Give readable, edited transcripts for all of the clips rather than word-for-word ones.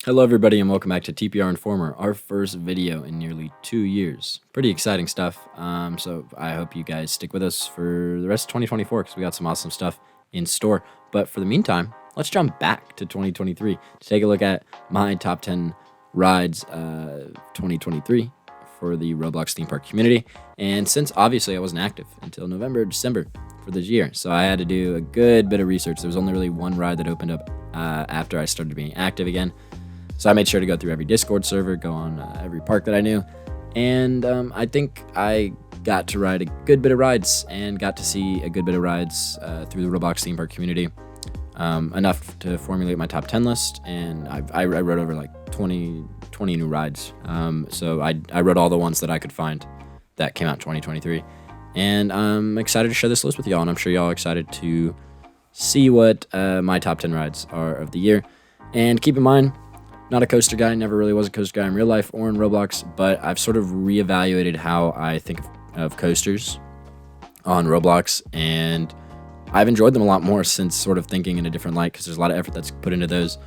Hello everybody and welcome back to TPR Informer, our first video in nearly 2 years. Pretty exciting stuff, so I hope you guys stick with us for the rest of 2024 because we got some awesome stuff in store. But for the meantime, let's jump back to 2023 to take a look at my top 10 rides 2023 for the Roblox theme park community. And since obviously I wasn't active until November, December for this year, so I had to do a good bit of research. There was only really one ride that opened up after I started being active again. So I made sure to go through every Discord server, go on every park that I knew, and I think I got to ride a good bit of rides and got to see a good bit of rides through the Roblox theme park community, enough to formulate my top 10 list, and I rode over like 20 new rides. So I rode all the ones that I could find that came out in 2023, and I'm excited to share this list with y'all, and I'm sure y'all are excited to see what my top 10 rides are of the year. And keep in mind, not a coaster guy, never really was a coaster guy in real life or in Roblox, but I've sort of reevaluated how I think of coasters on Roblox, and I've enjoyed them a lot more since sort of thinking in a different light because there's a lot of effort that's put into those.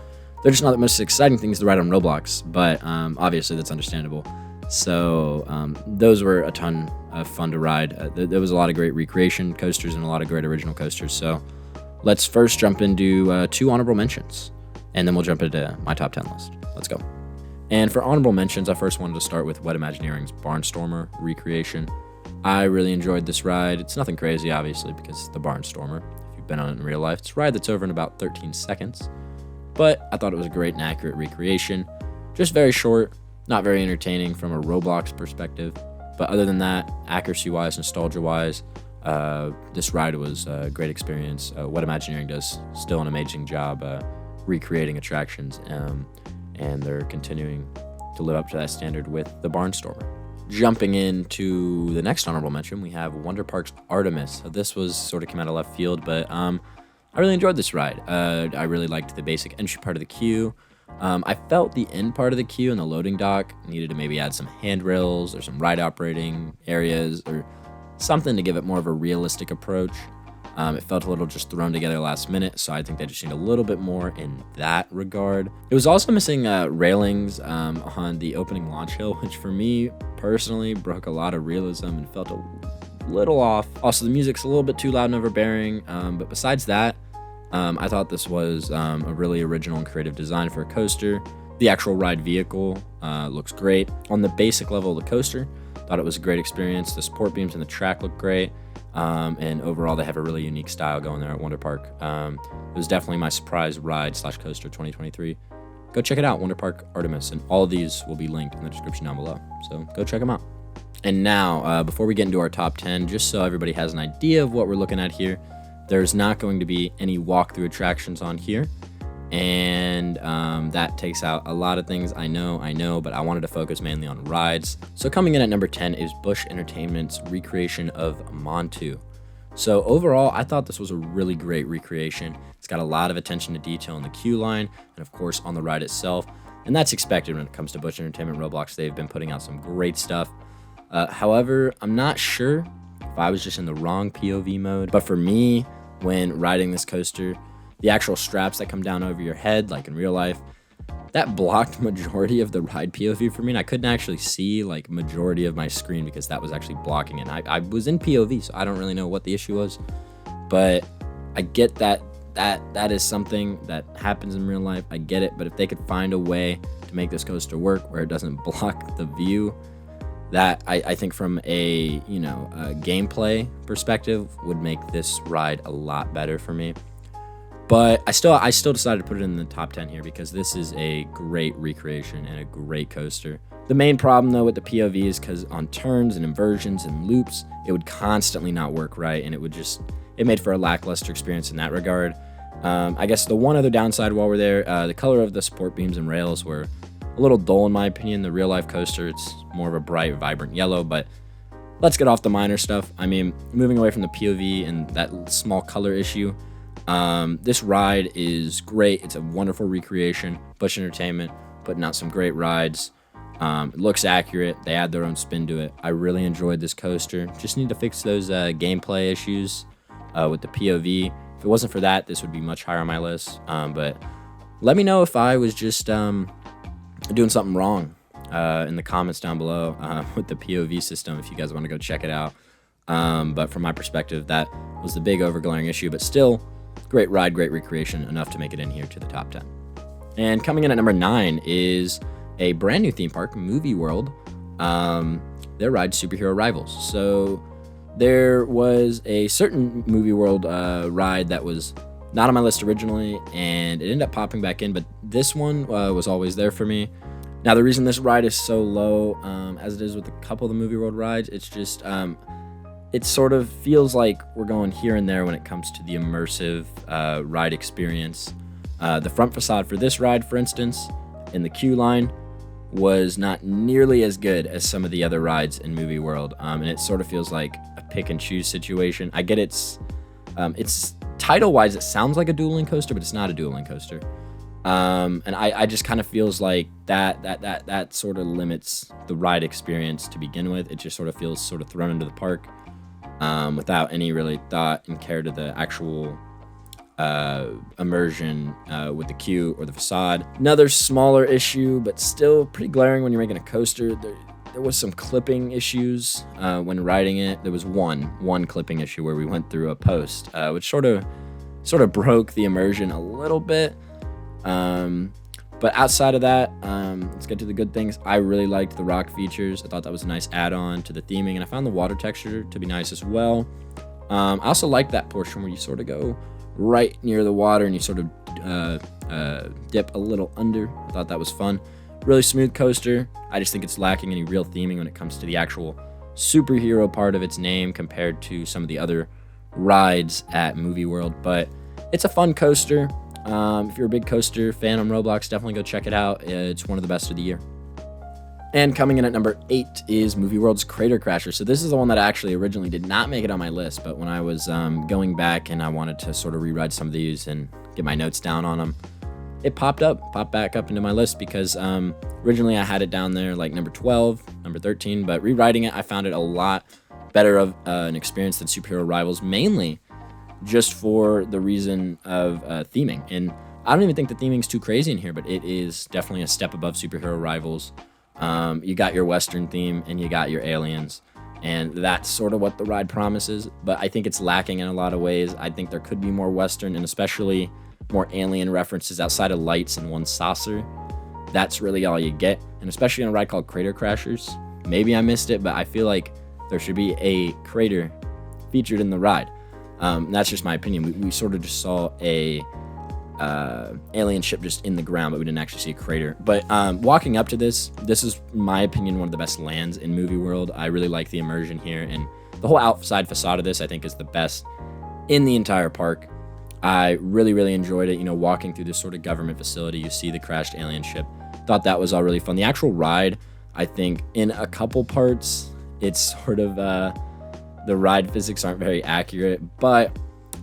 They're just not the most exciting things to ride on Roblox, but obviously that's understandable. So those were a ton of fun to ride. There was a lot of great recreation coasters and a lot of great original coasters. So let's first jump into 2 honorable mentions, and then we'll jump into my top 10 list. Let's go. And for honorable mentions, I first wanted to start with Imagineering's Barnstormer recreation. I really enjoyed this ride. It's nothing crazy, obviously, because it's the Barnstormer. If you've been on it in real life, it's a ride that's over in about 13 seconds. But I thought it was a great and accurate recreation. Just very short, not very entertaining from a Roblox perspective. But other than that, accuracy-wise, nostalgia-wise, this ride was a great experience. Imagineering does still an amazing job recreating attractions, and they're continuing to live up to that standard with the Barnstormer. Jumping into the next honorable mention, we have Wonder Park's Artemis. So this was sort of came out of left field, but I really enjoyed this ride. I really liked the basic entry part of the queue. I felt the end part of the queue and the loading dock needed to maybe add some handrails or some ride operating areas or something to give it more of a realistic approach. It felt a little just thrown together last minute, so I think they just need a little bit more in that regard. It was also missing railings on the opening launch hill, which for me personally broke a lot of realism and felt a little off. Also, the music's a little bit too loud and overbearing, but besides that, I thought this was a really original and creative design for a coaster. The actual ride vehicle looks great. On the basic level of the coaster, thought it was a great experience. The support beams and the track look great. And overall, they have a really unique style going there at Wonder Park. It was definitely my surprise ride / coaster 2023. Go check it out, Wonder Park Artemis, and all of these will be linked in the description down below. So go check them out. And now, before we get into our top 10, just so everybody has an idea of what we're looking at here, there's not going to be any walkthrough attractions on here. And that takes out a lot of things, I know, but I wanted to focus mainly on rides. So coming in at number 10 is Bush Entertainment's recreation of Montu. So overall, I thought this was a really great recreation. It's got a lot of attention to detail in the queue line and of course on the ride itself. And that's expected when it comes to Bush Entertainment Roblox. They've been putting out some great stuff. However, I'm not sure if I was just in the wrong POV mode, but for me, when riding this coaster, the actual straps that come down over your head, like in real life, that blocked majority of the ride POV for me, and I couldn't actually see like majority of my screen because that was actually blocking it. And I was in POV, so I don't really know what the issue was, but I get that is something that happens in real life. I get it, but if they could find a way to make this coaster work where it doesn't block the view, that I think from a gameplay perspective would make this ride a lot better for me. But I still decided to put it in the top 10 here because this is a great recreation and a great coaster. The main problem though with the POV is because on turns and inversions and loops, it would constantly not work right, and it made for a lackluster experience in that regard. I guess the one other downside while we're there, the color of the support beams and rails were a little dull in my opinion. The real life coaster, it's more of a bright, vibrant yellow, but let's get off the minor stuff. I mean, moving away from the POV and that small color issue, this ride is great. It's a wonderful recreation. Bush Entertainment putting out some great rides. It looks accurate. They add their own spin to it. I really enjoyed this coaster. Just need to fix those gameplay issues with the POV. If it wasn't for that, this would be much higher on my list. But let me know if I was just doing something wrong in the comments down below with the POV system if you guys want to go check it out. But from my perspective, that was the big overglaring issue, but still great ride, great recreation, enough to make it in here to the top 10. And coming in at number 9 is a brand new theme park, Movie World. Their ride, Superhero Rivals. So there was a certain Movie World ride that was not on my list originally, and it ended up popping back in, but this one was always there for me. Now, the reason this ride is so low, as it is with a couple of the Movie World rides, it's just, it sort of feels like we're going here and there when it comes to the immersive ride experience. The front facade for this ride, for instance, in the queue line, was not nearly as good as some of the other rides in Movie World, and it sort of feels like a pick and choose situation. I get it's title-wise, it sounds like a dueling coaster, but it's not a dueling coaster. And I just kind of feels like that sort of limits the ride experience to begin with. It just sort of feels sort of thrown into the park without any really thought and care to the actual immersion with the queue or the facade. Another smaller issue, but still pretty glaring when you're making a coaster. There was some clipping issues when riding it. There was one clipping issue where we went through a post, which sort of broke the immersion a little bit. But outside of that, let's get to the good things. I really liked the rock features. I thought that was a nice add-on to the theming, and I found the water texture to be nice as well. I also liked that portion where you sort of go right near the water and you sort of dip a little under. I thought that was fun. Really smooth coaster. I just think it's lacking any real theming when it comes to the actual superhero part of its name compared to some of the other rides at Movie World. But it's a fun coaster. If you're a big coaster fan on Roblox, definitely go check it out. It's one of the best of the year. And coming in at number 8 is Movie World's Crater Crasher. So this is the one that actually originally did not make it on my list, but when I was going back and I wanted to sort of rewrite some of these and get my notes down on them, it popped back up into my list because originally I had it down there like number 12, number 13, but rewriting it, I found it a lot better of an experience than Superhero Rivals, mainly just for the reason of theming. And I don't even think the theming's too crazy in here, but it is definitely a step above Superhero Rivals. You got your Western theme and you got your aliens, and that's sort of what the ride promises, but I think it's lacking in a lot of ways. I think there could be more Western and especially more alien references outside of lights and one saucer. That's really all you get, and especially on a ride called Crater Crashers. Maybe I missed it, but I feel like there should be a crater featured in the ride. That's just my opinion. We sort of just saw a alien ship just in the ground, but we didn't actually see a crater. But walking up to this is, in my opinion, one of the best lands in Movie World. I really like the immersion here, and the whole outside facade of this I think is the best in the entire park. I really enjoyed it. You know, walking through this sort of government facility, you see the crashed alien ship. Thought that was all really fun. The actual ride, I think in a couple parts, it's sort of the ride physics aren't very accurate, but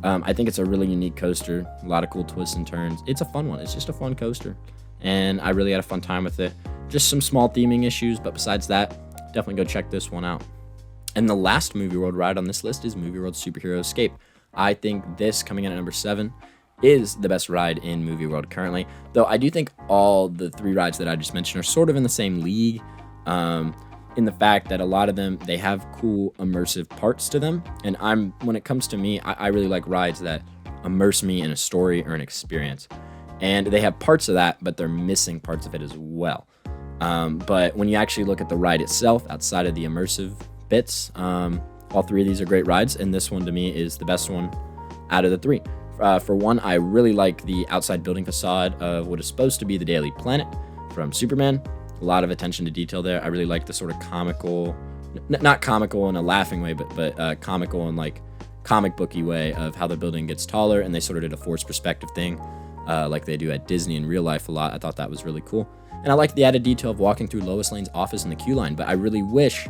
I think it's a really unique coaster. A lot of cool twists and turns. It's a fun one. It's just a fun coaster, and I really had a fun time with it. Just some small theming issues, but besides that, definitely go check this one out. And the last Movie World ride on this list is Movie World Superhero Escape. I think this, coming in at number 7, is the best ride in Movie World currently, though I do think all the 3 rides that I just mentioned are sort of in the same league, in the fact that a lot of them, they have cool immersive parts to them, and when it comes to me, I really like rides that immerse me in a story or an experience, and they have parts of that, but they're missing parts of it as well. But when you actually look at the ride itself, outside of the immersive bits, all 3 of these are great rides, and this one to me is the best one out of the 3. For one, I really like the outside building facade of what is supposed to be the Daily Planet from Superman. A lot of attention to detail there. I really like the sort of comical, not comical in a laughing way, but comical in like comic booky way of how the building gets taller, and they sort of did a forced perspective thing like they do at Disney in real life a lot. I thought that was really cool. And I like the added detail of walking through Lois Lane's office in the queue line, but I really wish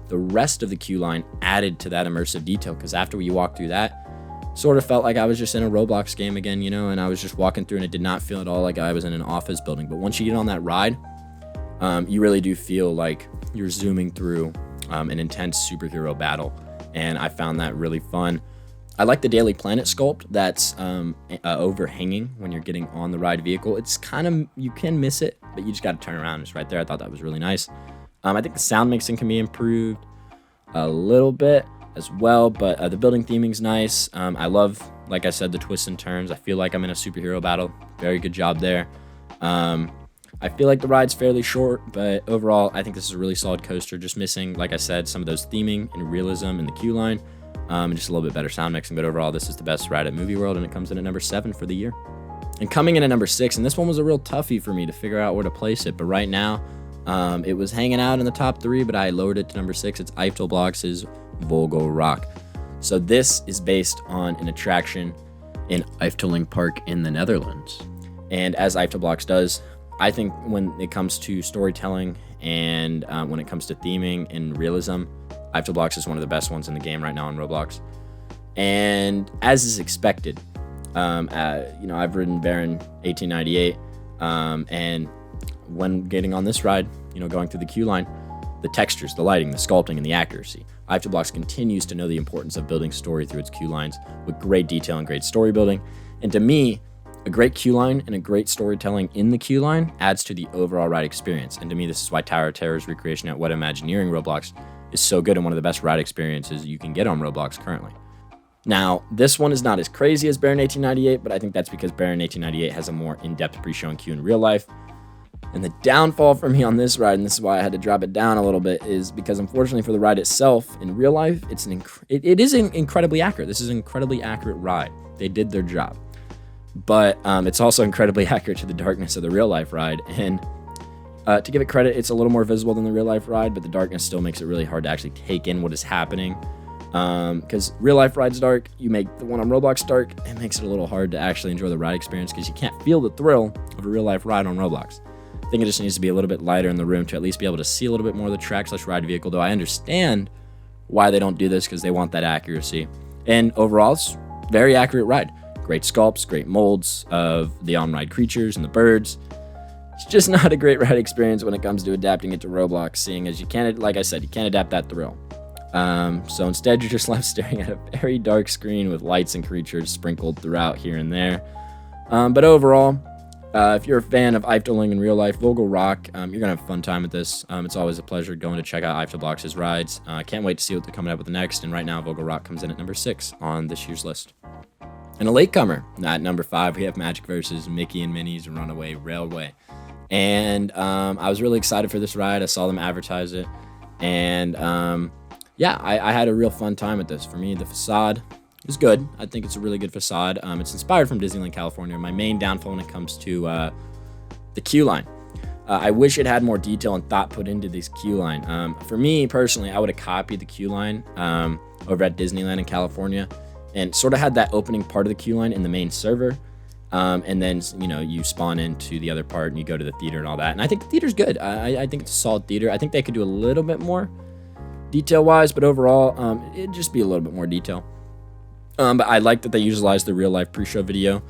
the rest of the queue line added to that immersive detail, because after you walk through that, sort of felt like I was just in a Roblox game again, you know, and I was just walking through, and it did not feel at all like I was in an office building. But once you get on that ride, you really do feel like you're zooming through an intense superhero battle, and I found that really fun. I like the Daily Planet sculpt that's overhanging when you're getting on the ride vehicle. It's kind of, you can miss it, but you just got to turn around. It's right there. I thought that was really nice. I think the sound mixing can be improved a little bit as well, but the building theming's nice. I love, like I said, the twists and turns. I feel like I'm in a superhero battle. Very good job there. I feel like the ride's fairly short, but overall, I think this is a really solid coaster. Just missing, like I said, some of those theming and realism in the queue line, and just a little bit better sound mixing. But overall, this is the best ride at Movie World, and it comes in at number 7 for the year. And coming in at number 6, and this one was a real toughie for me to figure out where to place it, but right now, it was hanging out in the top 3, but I lowered it to number 6. It's IOBlocks' Vogel Rok. So this is based on an attraction in Efteling Park in the Netherlands. And as IOBlocks does, I think when it comes to storytelling and when it comes to theming and realism, IOBlocks is one of the best ones in the game right now on Roblox. And as is expected, I've ridden Baron 1898, and when getting on this ride, going through the queue line, the textures, the lighting, the sculpting, and the accuracy. IOBlocks continues to know the importance of building story through its queue lines with great detail and great story building. And to me, a great queue line and a great storytelling in the queue line adds to the overall ride experience. And to me, this is why Tower of Terror's recreation at What Imagineering Roblox is so good and one of the best ride experiences you can get on Roblox currently. Now, this one is not as crazy as Baron 1898, but I think that's because Baron 1898 has a more in-depth pre-show and queue in real life. And the downfall for me on this ride, and this is why I had to drop it down a little bit, is because unfortunately for the ride itself, in real life, it is incredibly accurate. This is an incredibly accurate ride. They did their job. But it's also incredibly accurate to the darkness of the real life ride. And to give it credit, it's a little more visible than the real life ride, but the darkness still makes it really hard to actually take in what is happening. Because real life ride's dark, you make the one on Roblox dark, it makes it a little hard to actually enjoy the ride experience because you can't feel the thrill of a real life ride on Roblox. I think it just needs to be a little bit lighter in the room to at least be able to see a little bit more of the track/ride vehicle, though I understand why they don't do this because they want that accuracy. And overall, it's a very accurate ride. Great sculpts, great molds of the on-ride creatures and the birds. It's just not a great ride experience when it comes to adapting it to Roblox, seeing as you can't, like I said, you can't adapt that thrill. So instead, you're just left staring at a very dark screen with lights and creatures sprinkled throughout here and there. But overall, if you're a fan of Efteling in real life, Vogel Rok, you're going to have a fun time with this. It's always a pleasure going to check out IOBlocks' rides. I can't wait to see what they're coming up with next. And right now, Vogel Rok comes in at number 6 on this year's list. And a latecomer, at number 5, we have Magic vs. Mickey and Minnie's Runaway Railway. And I was really excited for this ride. I saw them advertise it. And I had a real fun time with this. For me, the facade is good. I think it's a really good facade. It's inspired from Disneyland, California. My main downfall when it comes to the queue line. I wish it had more detail and thought put into this queue line. For me, personally, I would have copied the queue line over at Disneyland in California and sort of had that opening part of the queue line in the main server. And then, you spawn into the other part and you go to the theater and all that. And I think the theater's good. I think it's a solid theater. I think they could do a little bit more detail-wise, but overall, it'd just be a little bit more detail. But I like that they utilized the real-life pre-show video.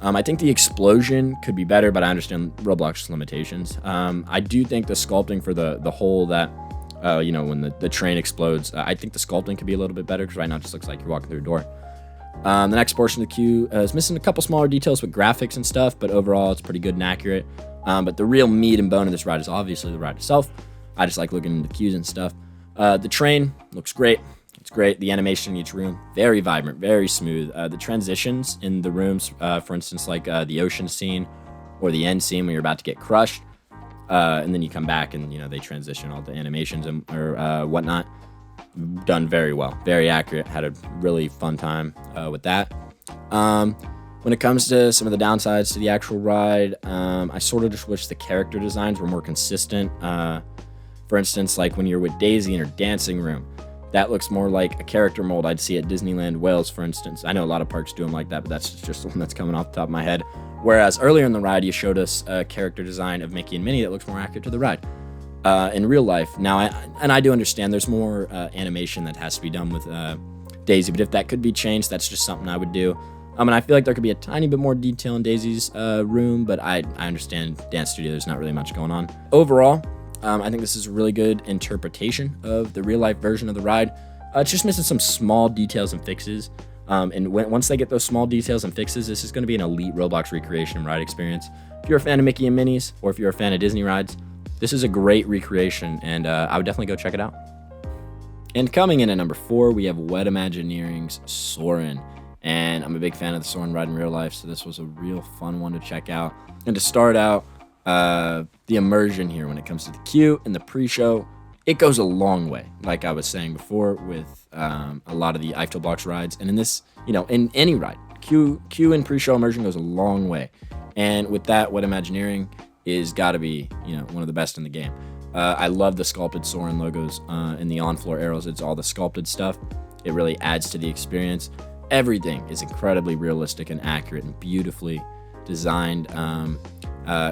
I think the explosion could be better, but I understand Roblox's limitations. I do think the sculpting for the hole that, when the train explodes, I think the sculpting could be a little bit better because right now it just looks like you're walking through a door. The next portion of the queue is missing a couple smaller details with graphics and stuff, but overall it's pretty good and accurate. But the real meat and bone of this ride is obviously the ride itself. I just like looking into the queues and stuff. The train looks great. It's great. The animation in each room, very vibrant, very smooth. The transitions in the rooms, for instance, like the ocean scene or the end scene when you're about to get crushed, and then you come back and, they transition all the animations or whatnot. Done very well, very accurate. Had a really fun time with that. When it comes to some of the downsides to the actual ride, I sort of just wish the character designs were more consistent. For instance, like when you're with Daisy in her dancing room, that looks more like a character mold I'd see at Disneyland Wales, for instance. I know a lot of parks do them like that, but that's just the one that's coming off the top of my head. Whereas earlier in the ride, you showed us a character design of Mickey and Minnie that looks more accurate to the ride. In real life. Now, I do understand there's more animation that has to be done with Daisy, but if that could be changed, that's just something I would do. And I feel like there could be a tiny bit more detail in Daisy's room, but I understand Dance Studio, there's not really much going on. Overall, I think this is a really good interpretation of the real-life version of the ride. It's just missing some small details and fixes. And once they get those small details and fixes, this is going to be an elite Roblox recreation ride experience. If you're a fan of Mickey and Minnie's, or if you're a fan of Disney rides, this is a great recreation, and I would definitely go check it out. And coming in at number 4, we have Imagineering's Soarin. And I'm a big fan of the Soarin ride in real life, so this was a real fun one to check out. And to start out, the immersion here when it comes to the queue and the pre-show, it goes a long way, like I was saying before, with a lot of the IOBlocks rides. And in this, in any ride, queue and pre-show immersion goes a long way. And with that, Imagineering is got to be, one of the best in the game. I love the sculpted Soarin logos and the on-floor arrows. It's all the sculpted stuff. It really adds to the experience. Everything is incredibly realistic and accurate and beautifully designed. And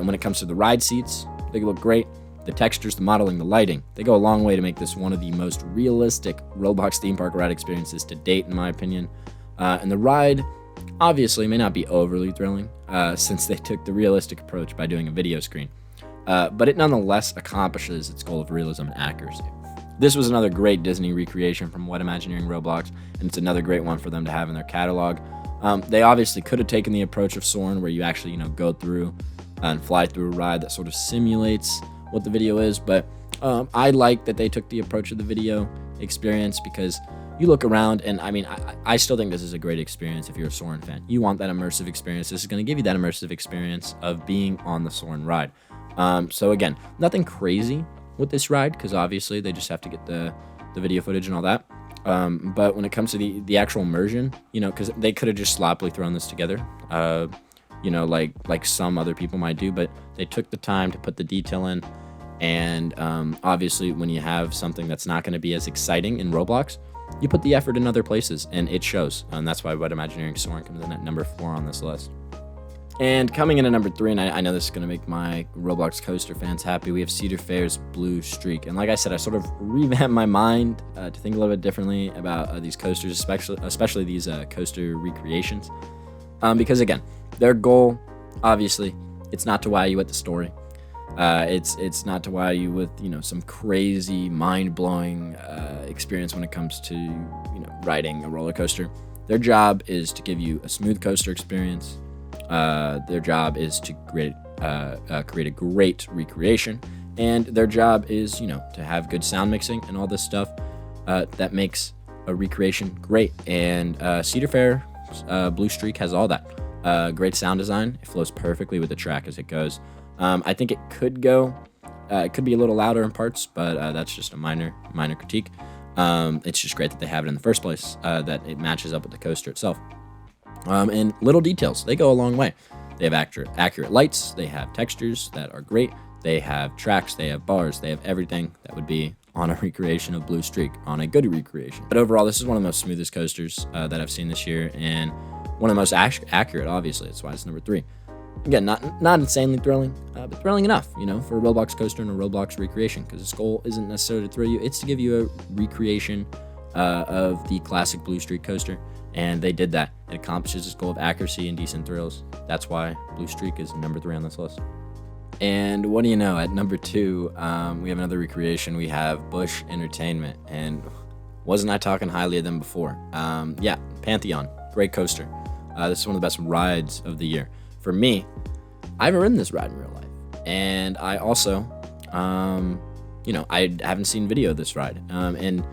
when it comes to the ride seats, they look great. The textures, the modeling, the lighting, they go a long way to make this one of the most realistic Roblox theme park ride experiences to date, in my opinion. And the ride, obviously, may not be overly thrilling since they took the realistic approach by doing a video screen. But it nonetheless accomplishes its goal of realism and accuracy. This was another great Disney recreation from Imagineering Roblox, and it's another great one for them to have in their catalog. They obviously could have taken the approach of Soarin, where you actually, go through and fly through a ride that sort of simulates what the video is, but I like that they took the approach of the video experience, because you look around, and I still think this is a great experience if you're a Soarin fan. You want that immersive experience. This is going to give you that immersive experience of being on the Soarin ride. So again, nothing crazy with this ride, because obviously they just have to get the video footage and all that. But when it comes to the actual immersion, because they could have just sloppily thrown this together, like some other people might do, but they took the time to put the detail in. And obviously, when you have something that's not going to be as exciting in Roblox, you put the effort in other places, and it shows. And that's why Imagineering Soarin comes in at number 4 on this list. And coming in at number 3, and I know this is going to make my Roblox coaster fans happy, we have Cedar Fair's Blue Streak. And like I said, I sort of revamped my mind to think a little bit differently about these coasters, especially these coaster recreations. Because again, their goal, obviously, it's not to wow you at the story. It's not to wow you with, some crazy, mind-blowing experience when it comes to, riding a roller coaster. Their job is to give you a smooth coaster experience. Their job is to create a great recreation, and their job is, to have good sound mixing and all this stuff that makes a recreation great. And Cedar Fair Blue Streak has all that. Great sound design. It flows perfectly with the track as it goes. I think it could be a little louder in parts, but that's just a minor critique. It's just great that they have it in the first place, that it matches up with the coaster itself. And little details, they go a long way. They have accurate lights, they have textures that are great, they have tracks, they have bars, they have everything that would be on a recreation of Blue Streak, on a good recreation. But overall, this is one of the most smoothest coasters that I've seen this year, and one of the most accurate, obviously. That's why it's number 3. Again, not insanely thrilling, but thrilling enough, for a Roblox coaster and a Roblox recreation, because its goal isn't necessarily to thrill you, it's to give you a recreation of the classic Blue Streak coaster. And they did that. It accomplishes its goal of accuracy and decent thrills. That's why Blue Streak is number 3 on this list. And what do you know? At number 2, we have another recreation. We have Bush Entertainment. And wasn't I talking highly of them before? Yeah, Pantheon. Great coaster. This is one of the best rides of the year. For me, I haven't ridden this ride in real life. And I also, I haven't seen video of this ride. And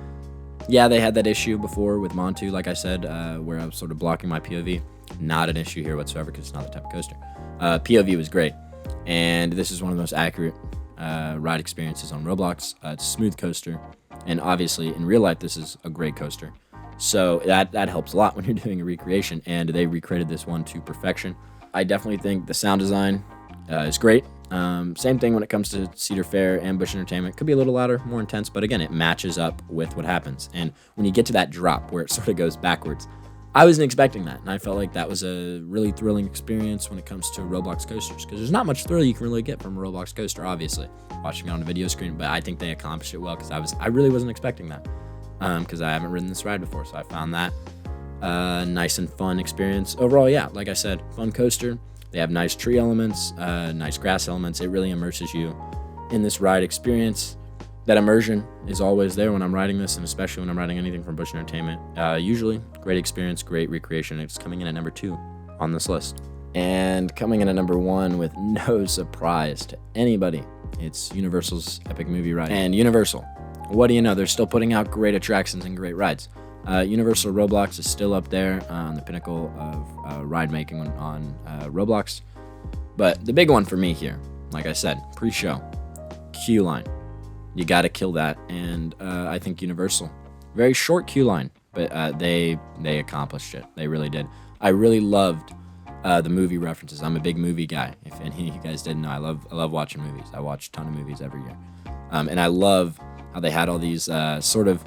yeah, they had that issue before with Montu, like I said, where I was sort of blocking my POV. Not an issue here whatsoever, because it's not the type of coaster. POV was great, and this is one of the most accurate ride experiences on Roblox. It's a smooth coaster, and obviously in real life, this is a great coaster. So that helps a lot when you're doing a recreation, and they recreated this one to perfection. I definitely think the sound design is great. Same thing when it comes to Cedar Fair and Bush Entertainment. Could be a little louder, more intense, but again, it matches up with what happens. And when you get to that drop where it sort of goes backwards, I wasn't expecting that, and I felt like that was a really thrilling experience when it comes to Roblox coasters, because there's not much thrill you can really get from a Roblox coaster, obviously, watching it on a video screen, but I think they accomplished it well, because I really wasn't expecting that, because I haven't ridden this ride before, so I found that nice and fun experience. Overall, yeah, like I said, fun coaster. They have nice tree elements, nice grass elements. It really immerses you in this ride experience. that immersion is always there when I'm writing this, and especially when I'm writing anything from Bush Entertainment. Usually, great experience, great recreation. It's coming in at number 2 on this list. And coming in at number 1 with no surprise to anybody, it's Universal's Epic Movie Ride. And Universal, what do you know? They're still putting out great attractions and great rides. Universal Roblox is still up there on the pinnacle of ride making on Roblox. But the big one for me here, like I said, pre-show, queue line. You got to kill that. And I think Universal, very short queue line, but they accomplished it. They really did. I really loved the movie references. I'm a big movie guy. If any of you guys didn't know, I love watching movies. I watch a ton of movies every year. And I love how they had all these sort of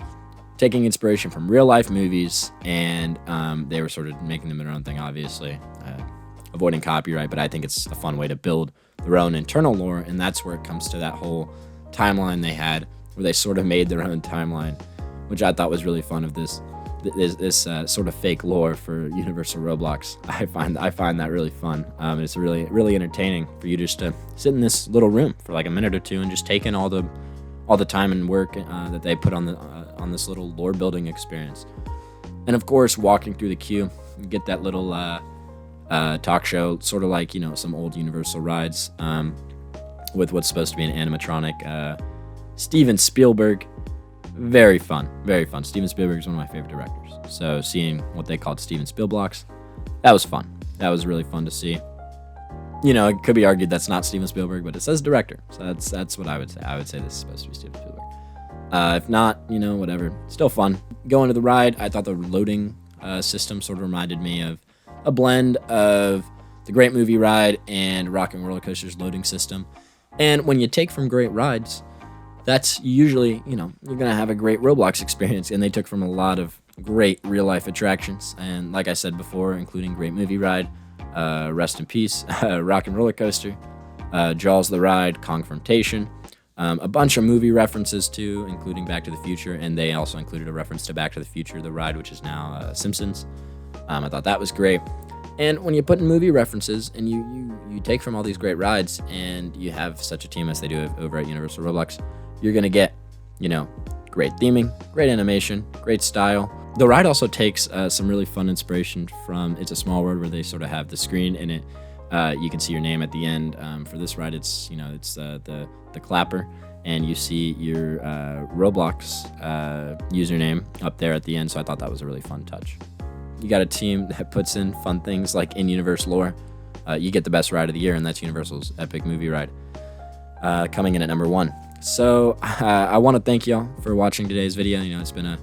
taking inspiration from real life movies, and they were sort of making them their own thing, obviously, avoiding copyright. But I think it's a fun way to build their own internal lore, and that's where it comes to that whole timeline they had, where they sort of made their own timeline, which I thought was really fun. Of this sort of fake lore for Universal Roblox. I find that really fun. It's really entertaining for you just to sit in this little room for like a minute or two and just take in all the time and work that they put on this little lore building experience. And of course, walking through the queue, you get that little talk show, sort of like, some old Universal rides, with what's supposed to be an animatronic Steven Spielberg. Very fun, very fun. Steven Spielberg is one of my favorite directors. So seeing what they called Steven Spielblocks, that was fun. That was really fun to see. It could be argued that's not Steven Spielberg, but it says director. So that's what I would say. I would say this is supposed to be Steven Spielberg. If not, whatever. Still fun. Going to the ride, I thought the loading system sort of reminded me of a blend of the Great Movie Ride and Rock and Roller Coaster's loading system. And when you take from great rides, that's usually, you're going to have a great Roblox experience. And they took from a lot of great real-life attractions. And like I said before, including Great Movie Ride, Rest in Peace, Rock and Roller Coaster, Jaws the Ride, Confrontation, a bunch of movie references too, including Back to the Future. And they also included a reference to Back to the Future, the ride, which is now Simpsons. I thought that was great. And when you put in movie references and you take from all these great rides and you have such a team as they do over at Universal Roblox, you're going to get, great theming, great animation, great style. The ride also takes some really fun inspiration from It's a Small World, where they sort of have the screen in it. You can see your name at the end. For this ride, it's the clapper, and you see your Roblox username up there at the end. So I thought that was a really fun touch. You got a team that puts in fun things like in-universe lore. You get the best ride of the year, and that's Universal's Epic Movie Ride, coming in at number 1. So I want to thank y'all for watching today's video. It's been a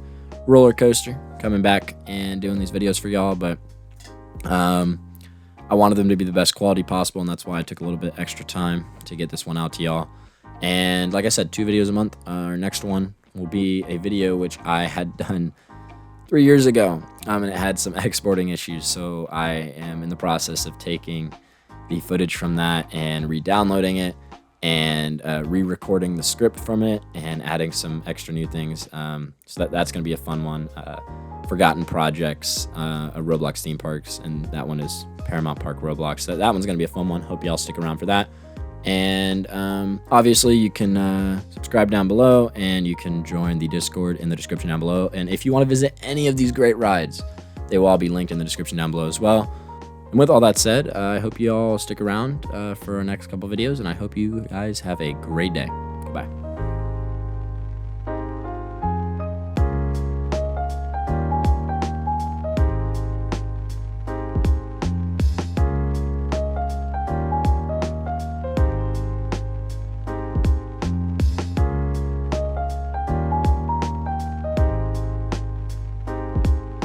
roller coaster coming back and doing these videos for y'all, but I wanted them to be the best quality possible, and that's why I took a little bit extra time to get this one out to y'all. And like I said, 2 videos a month. Our next one will be a video which I had done 3 years ago, and it had some exporting issues, so I am in the process of taking the footage from that and re-downloading it and re-recording the script from it and adding some extra new things. So that's going to be a fun one. Forgotten Projects, Roblox theme parks, and that one is Paramount Park Roblox. So that one's going to be a fun one. Hope y'all stick around for that. And obviously you can subscribe down below, and you can join the Discord in the description down below. And if you want to visit any of these great rides, they will all be linked in the description down below as well. And with all that said, I hope you all stick around for our next couple videos, and I hope you guys have a great day. Goodbye.